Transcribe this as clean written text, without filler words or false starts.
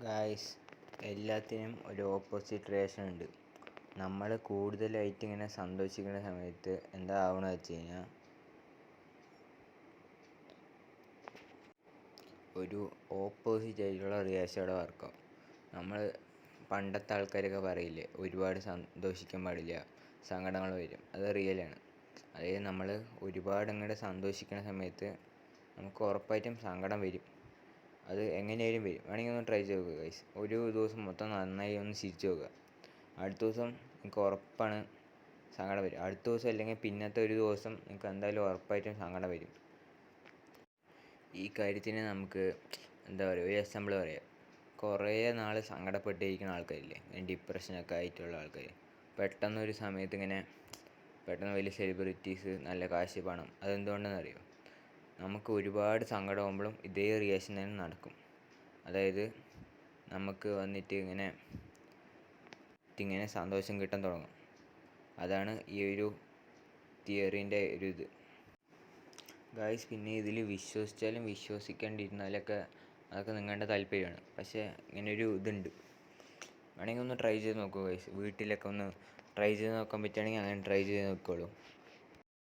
Guys, എല്ലാത്തിനും ഒരു opposite reaction ഉണ്ട്. നമ്മൾ കൂടുതലായിട്ട് ഇങ്ങനെ സന്തോഷിക്കുന്ന സമയത്ത് എന്താ ആവണമെന്ന് വെച്ച് കഴിഞ്ഞാൽ ഒരു ഓപ്പോസിറ്റ് ആയിട്ടുള്ള റിയാക്ഷൻ അവിടെ വർക്കാവും. നമ്മൾ പണ്ടത്തെ ആൾക്കാരൊക്കെ പറയില്ലേ, ഒരുപാട് സന്തോഷിക്കാൻ പാടില്ല, സങ്കടങ്ങൾ വരും. അത് റിയലാണ്. അതായത് നമ്മൾ ഒരുപാട് അങ്ങോട്ട് സന്തോഷിക്കുന്ന സമയത്ത് നമുക്ക് ഉറപ്പായിട്ടും സങ്കടം വരും. അത് എങ്ങനെയായാലും വരും. വേണമെങ്കിൽ ഒന്ന് ട്രൈ ചെയ്ത് നോക്കുക ഗൈസ്. ഒരു ദിവസം മൊത്തം നന്നായി ഒന്ന് ചിരിച്ച് നോക്കുക. അടുത്ത ദിവസം നിങ്ങൾക്ക് ഉറപ്പാണ് സങ്കടം വരും. അടുത്ത ദിവസം അല്ലെങ്കിൽ പിന്നത്തെ ഒരു ദിവസം നിങ്ങൾക്ക് എന്തായാലും ഉറപ്പായിട്ടും സങ്കടം വരും. ഈ കാര്യത്തിന് നമുക്ക് എന്താ പറയുക, ഒരു എക്സാമ്പിൾ പറയാം. കുറേ നാൾ സങ്കടപ്പെട്ടിരിക്കുന്ന ആൾക്കാരില്ലേ, ഡിപ്രഷനൊക്കെ ആയിട്ടുള്ള ആൾക്കാർ, പെട്ടെന്നൊരു സമയത്ത് ഇങ്ങനെ പെട്ടെന്ന് വലിയ സെലിബ്രിറ്റീസ്, നല്ല കാശ്, പണം, അതെന്തുകൊണ്ടെന്ന് അറിയോ? നമുക്ക് ഒരുപാട് സങ്കടമാകുമ്പോഴും ഇതേ റിയാക്ഷൻ തന്നെ നടക്കും. അതായത് നമുക്ക് വന്നിട്ട് ഇങ്ങനെ സന്തോഷം കിട്ടാൻ തുടങ്ങും. അതാണ് ഈ ഒരു തിയറീൻ്റെ ഒരു ഇത് ഗായ്സ്. പിന്നെ ഇതിൽ വിശ്വസിച്ചാലും വിശ്വസിക്കാണ്ടിരുന്നാലൊക്കെ അതൊക്കെ നിങ്ങളുടെ താല്പര്യമാണ്. പക്ഷേ ഇങ്ങനൊരു ഇതുണ്ട്. വേണമെങ്കിൽ ഒന്ന് ട്രൈ ചെയ്ത് നോക്കൂ ഗായ്സ്. വീട്ടിലൊക്കെ ഒന്ന് ട്രൈ ചെയ്ത് നോക്കാൻ പറ്റുകയാണെങ്കിൽ അങ്ങനെ ട്രൈ ചെയ്ത് നോക്കിക്കോളൂ.